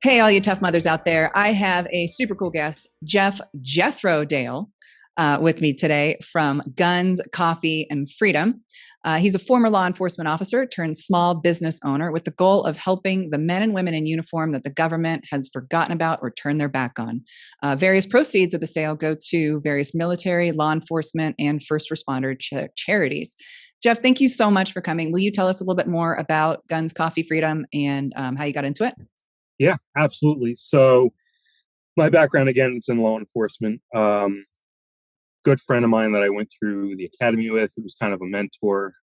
Hey, all you tough mothers out there. I have a super cool guest, Jeff Jethro Dale, with me today from Guns, Coffee, and Freedom. He's a former law enforcement officer turned small business owner with the goal of helping the men and women in uniform that the government has forgotten about or turned their back on. Various proceeds of the sale go to various military, law enforcement, and first responder charities. Jeff, thank you so much for coming. Will you tell us a little bit more about Guns, Coffee, Freedom, and how you got into it? Yeah, absolutely. So my background again is in law enforcement. Good friend of mine that I went through the academy with, who was kind of a mentor.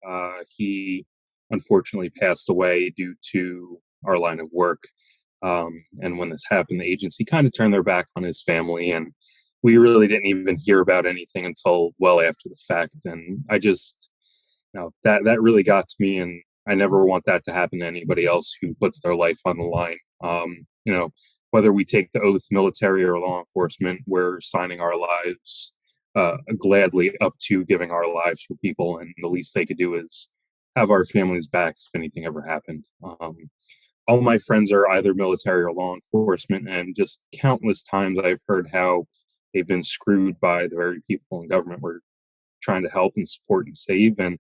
He unfortunately passed away due to our line of work. And when this happened, the agency kind of turned their back on his family, and we really didn't even hear about anything until well after the fact. And I just, that really got to me, and I never want that to happen to anybody else who puts their life on the line. Whether we take the oath, military or law enforcement, we're signing our lives gladly up to giving our lives for people, and the least they could do is have our families' backs if anything ever happened. All my friends are either military or law enforcement, and just countless times I've heard how they've been screwed by the very people in government we're trying to help and support and save. And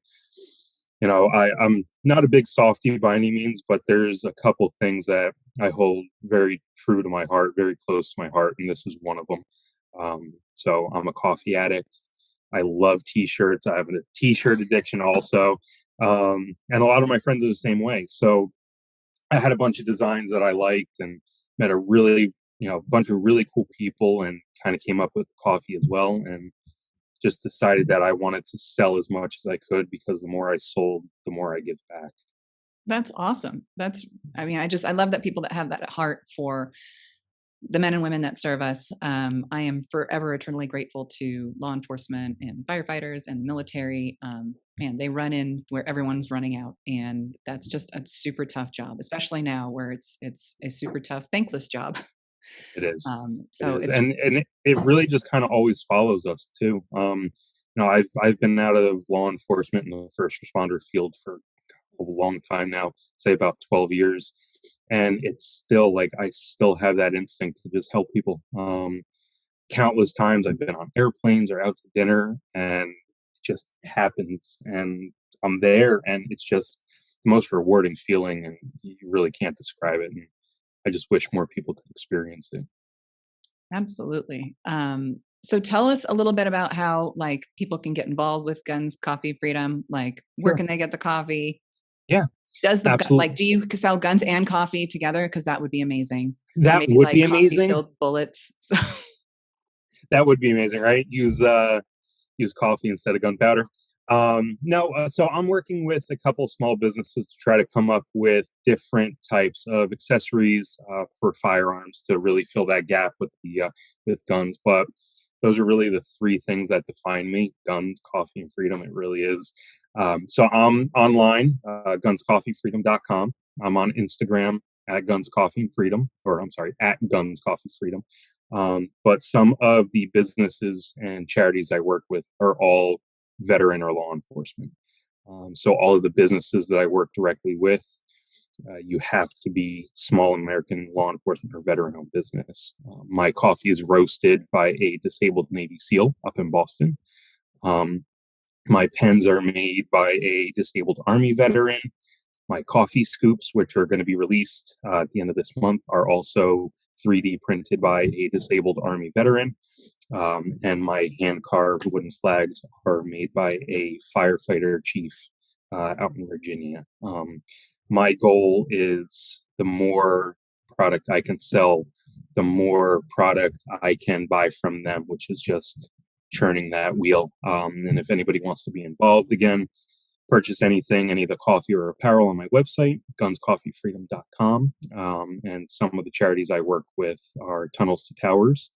I'm not a big softie by any means, but there's a couple things that I hold very true to my heart, very close to my heart, and this is one of them. So I'm a coffee addict. I love t-shirts. I have a t-shirt addiction also. And a lot of my friends are the same way. So I had a bunch of designs that I liked and met a bunch of really cool people, and kind of came up with coffee as well. And just decided that I wanted to sell as much as I could, because the more I sold, the more I give back. That's awesome. I love that people that have that heart for the men and women that serve us. I am forever eternally grateful to law enforcement and firefighters and the military. Man, they run in where everyone's running out, and that's just a super tough job, especially now where it's a super tough, thankless job. It is. It So is. it's And it really just kind of always follows us too. I've been out of law enforcement in the first responder field for a long time now, say about 12 years. And it's still like I still have that instinct to just help people. Countless times I've been on airplanes or out to dinner, and it just happens, and I'm there, and it's just the most rewarding feeling, and you really can't describe it. And I just wish more people could experience it. absolutely. So tell us a little bit about how like people can get involved with Guns, Coffee, Freedom. Like, where Sure. can they get the coffee? Yeah, Does absolutely. do you sell guns and coffee together? Because that would be amazing. Or That maybe would like be coffee amazing. filled bullets. So That would be amazing, right? Use coffee instead of gunpowder. No, so I'm working with a couple small businesses to try to come up with different types of accessories for firearms to really fill that gap with guns. But those are really the three things that define me: guns, coffee, and freedom. It really is. So I'm online, gunscoffeefreedom.com. I'm on Instagram at Guns Coffee and Freedom, or I'm sorry, at Guns Coffee Freedom. But some of the businesses and charities I work with are all veteran or law enforcement. So all of the businesses that I work directly with, you have to be small American law enforcement or veteran-owned business. My coffee is roasted by a disabled Navy SEAL up in Boston. Um, my pens are made by a disabled Army veteran. My coffee scoops, which are going to be released at the end of this month, are also 3D printed by a disabled Army veteran. And my hand carved wooden flags are made by a firefighter chief out in Virginia. My goal is the more product I can sell, the more product I can buy from them, which is just churning that wheel. And if anybody wants to be involved, again, purchase anything, any of the coffee or apparel on my website, gunscoffeefreedom.com. And some of the charities I work with are Tunnels to Towers.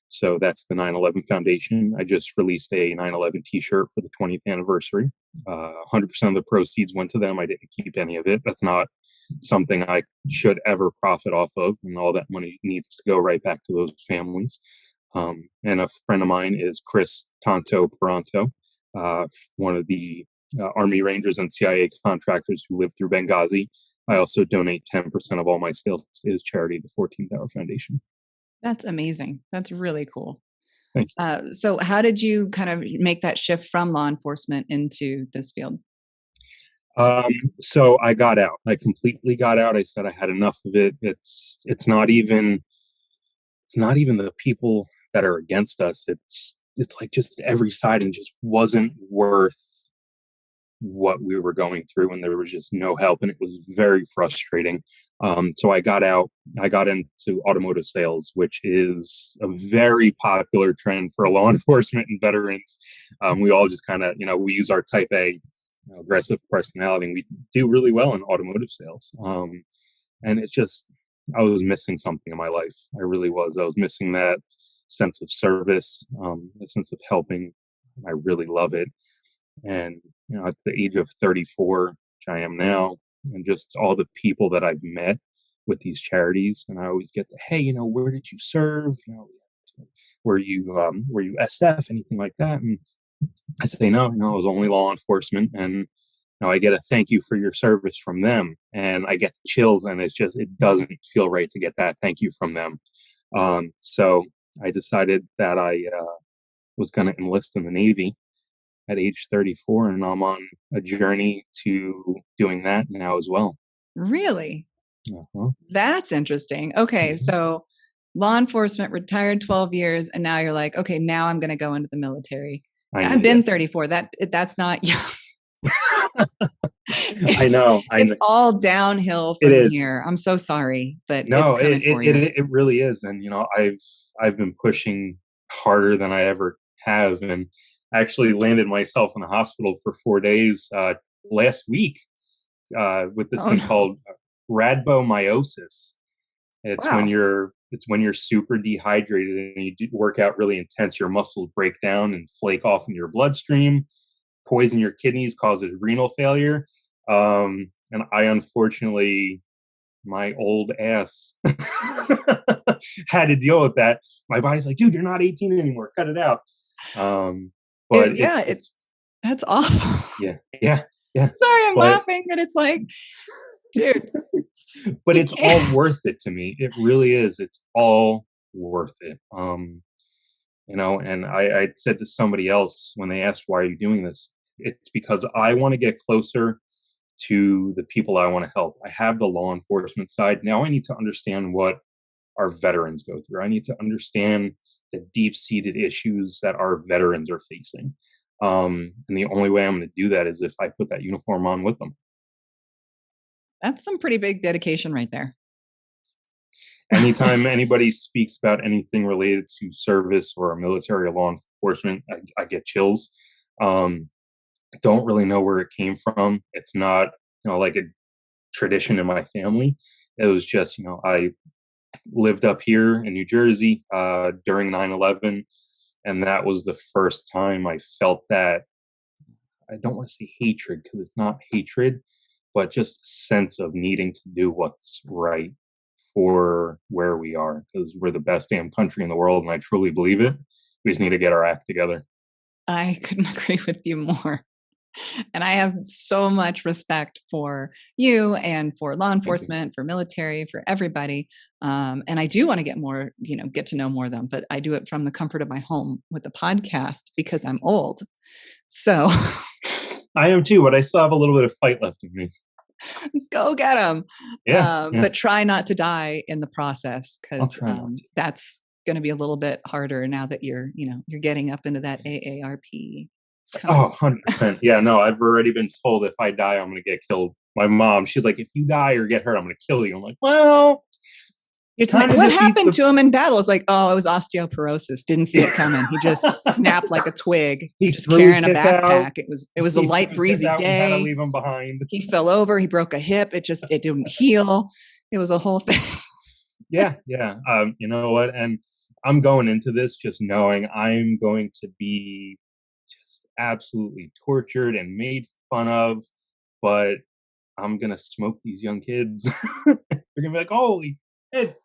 So that's the 9/11 Foundation. I just released a 9/11 t-shirt for the 20th anniversary. 100% of the proceeds went to them. I didn't keep any of it. That's not something I should ever profit off of. And all that money needs to go right back to those families. And a friend of mine is Chris Tanto Peranto, one of the Army Rangers and CIA contractors who lived through Benghazi. I also donate 10% of all my sales to his charity, the 14th Hour Foundation. That's amazing. That's really cool. Thank you. So how did you kind of make that shift from law enforcement into this field? So I got out. I completely got out. I said I had enough of it. It's not even the people that are against us. It's like just every side, and just wasn't worth what we were going through, and there was just no help, and it was very frustrating. So I got out. I got into automotive sales, which is a very popular trend for law enforcement and veterans. We all just kind of, we use our type A, aggressive personality, and we do really well in automotive sales. And it's just, I was missing something in my life. I really was. I was missing that sense of service, a sense of helping. I really love it. And, at the age of 34, which I am now, and just all the people that I've met with these charities, and I always get the, hey, where did you serve? Were you SF, anything like that? And I say, no, it was only law enforcement. And I get a thank you for your service from them, and I get chills, and it doesn't feel right to get that thank you from them. So I decided that I was going to enlist in the Navy at age 34, and I'm on a journey to doing that now as well. Really? Uh-huh. That's interesting. Okay, Mhm. so law enforcement, retired 12 years, and now you're like, okay, now I'm going to go into the military. I've been 34. That's not young. I know. It's all downhill It from is. here. I'm so sorry, but No, it's coming for you. it really is. And I've been pushing harder than I ever have, and actually landed myself in the hospital for 4 days last week with this thing no. called Radbo Meiosis. It's Wow. when you're super dehydrated and you work out really intense. Your muscles break down and flake off in your bloodstream, poison your kidneys, causes renal failure. And I unfortunately, my old ass had to deal with that. My body's like, dude, you're not 18 anymore. Cut it out. But that's awful. Yeah. Sorry, I'm laughing, and it's like, dude. But it's all worth it to me. It really is. It's all worth it. And I said to somebody else when they asked, why are you doing this? It's because I want to get closer to the people I want to help. I have the law enforcement side. Now I need to understand what our veterans go through. I need to understand the deep-seated issues that our veterans are facing. And the only way I'm going to do that is if I put that uniform on with them. That's some pretty big dedication right there. Anytime anybody speaks about anything related to service or military or law enforcement, I get chills. Don't really know where it came from. It's not, like a tradition in my family. It was just, I lived up here in New Jersey during 9/11, and that was the first time I felt that. I don't want to say hatred, because it's not hatred, but just a sense of needing to do what's right for where we are, because we're the best damn country in the world, and I truly believe it. We just need to get our act together. I couldn't agree with you more. And I have so much respect for you and for law enforcement, for military, for everybody. And I do want to get to know more of them, but I do it from the comfort of my home with the podcast because I'm old. So I am too, but I still have a little bit of fight left in me. Go get them. Yeah. But try not to die in the process, because that's going to be a little bit harder now that you're getting up into that AARP. Oh, 100%. Yeah, no, I've already been told if I die, I'm going to get killed. My mom, she's like, if you die or get hurt, I'm going to kill you. I'm like, well, it's like, what happened to him in battle? It's like, oh, it was osteoporosis. Didn't see it coming. He just snapped like a twig. He just carrying a backpack. It was a light breezy day. Had to leave him behind. He fell over. He broke a hip. It didn't heal. It was a whole thing. Yeah. You know what? And I'm going into this just knowing I'm going to be just absolutely tortured and made fun of, but I'm gonna smoke these young kids. They're gonna be like, holy shit,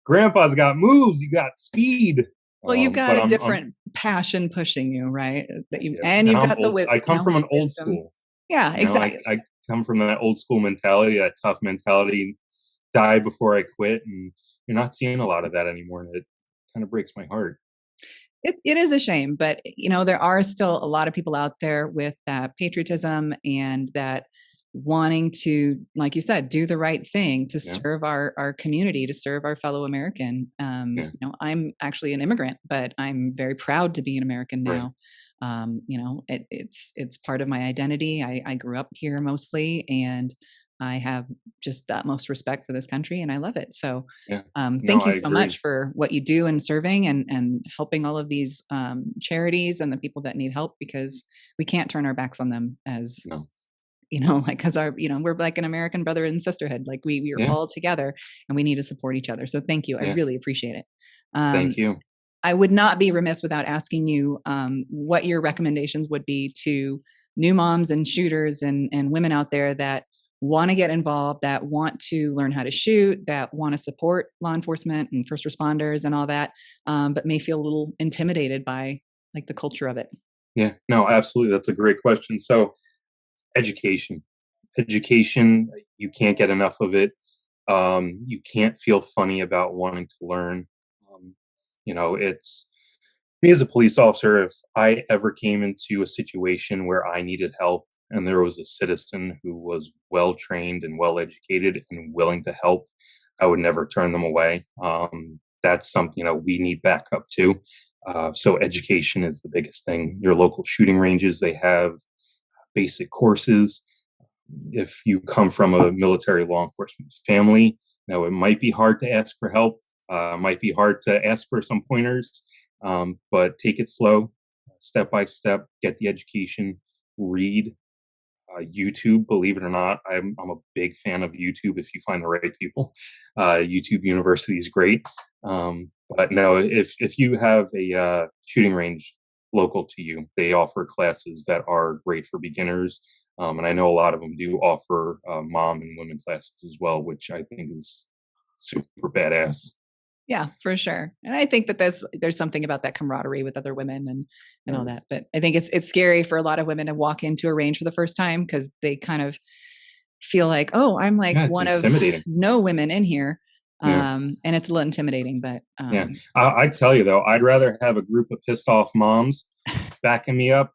grandpa's got moves, you got speed. Well, you've got a different passion pushing you, right? You've got the wisdom. I come from an old school. Yeah, exactly. come from that old school mentality, that tough mentality, die before I quit. And you're not seeing a lot of that anymore. And it kind of breaks my heart. It is a shame, but there are still a lot of people out there with that patriotism and that wanting to, like you said, do the right thing to serve our community, to serve our fellow American. I'm actually an immigrant, but I'm very proud to be an American now. Right. It's part of my identity. I grew up here mostly, and I have just the utmost respect for this country, and I love it. So thank you so much for what you do in serving and helping all of these charities and the people that need help, because we can't turn our backs on them as, because we're like an American brother and sisterhood. Like we are all together, and we need to support each other. So thank you. I really appreciate it. Thank you. I would not be remiss without asking you what your recommendations would be to new moms and shooters and women out there that want to get involved, that want to learn how to shoot, that want to support law enforcement and first responders and all that, but may feel a little intimidated by like the culture of it. Yeah, no, absolutely. That's a great question. So education, you can't get enough of it. You can't feel funny about wanting to learn. It's me as a police officer. If I ever came into a situation where I needed help and there was a citizen who was well trained and well educated and willing to help, I would never turn them away. That's something, we need backup too. So education is the biggest thing. Your local shooting ranges, they have basic courses. If you come from a military law enforcement family, it might be hard to ask for help. Might be hard to ask for some pointers, but take it slow, step by step, get the education, read. YouTube, believe it or not, I'm a big fan of YouTube if you find the right people. YouTube University is great. But no, if you have a shooting range local to you, they offer classes that are great for beginners. And I know a lot of them do offer mom and women classes as well, which I think is super badass. Yeah, for sure. And I think that there's something about that camaraderie with other women and all that. But I think it's scary for a lot of women to walk into a range for the first time, because they kind of feel like, oh, I'm like one of no women in here. And it's a little intimidating, but I tell you though, I'd rather have a group of pissed off moms backing me up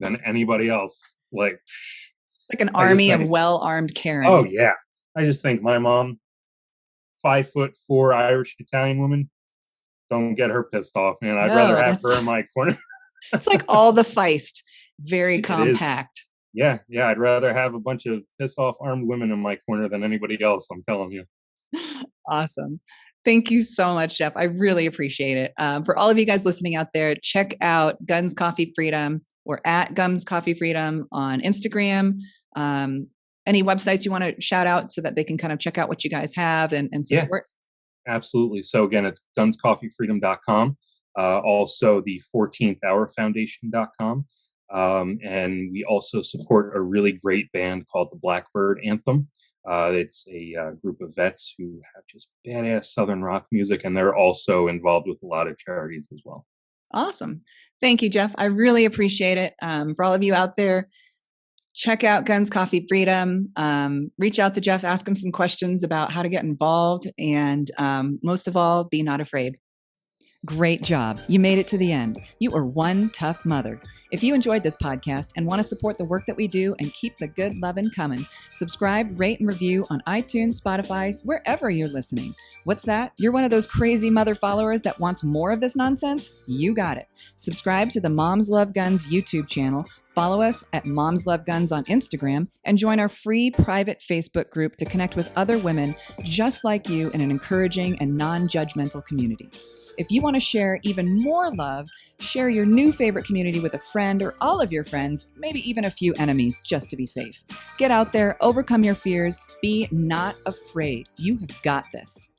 than anybody else. Like, it's like an army of well-armed Karens. Oh yeah. I just think my mom, 5'4" Irish Italian woman, don't get her pissed off, man. I'd rather have her in my corner. It's like all the feist, very compact. Yeah. I'd rather have a bunch of pissed off armed women in my corner than anybody else. I'm telling you. Awesome. Thank you so much, Jeff. I really appreciate it. For all of you guys listening out there, check out Guns Coffee Freedom. We're at Guns Coffee Freedom on Instagram. Any websites you want to shout out so that they can kind of check out what you guys have and support? Yeah, absolutely. So again, it's gunscoffeefreedom.com. Also the 14thHourFoundation.com. And we also support a really great band called the Blackbird Anthem. It's a group of vets who have just badass Southern rock music, and they're also involved with a lot of charities as well. Awesome. Thank you, Jeff. I really appreciate it. For all of you out there, check out Guns Coffee Freedom. Reach out to Jeff, ask him some questions about how to get involved, and most of all, be not afraid. Great job. You made it to the end. You are one tough mother. If you enjoyed this podcast and want to support the work that we do and keep the good lovin' coming, subscribe, rate, and review on iTunes, Spotify, wherever you're listening. What's that? You're one of those crazy mother followers that wants more of this nonsense? You got it. Subscribe to the Moms Love Guns YouTube channel, follow us at Moms Love Guns on Instagram, and join our free private Facebook group to connect with other women just like you in an encouraging and non-judgmental community. If you want to share even more love, share your new favorite community with a friend or all of your friends, maybe even a few enemies, just to be safe. Get out there, overcome your fears, be not afraid. You have got this.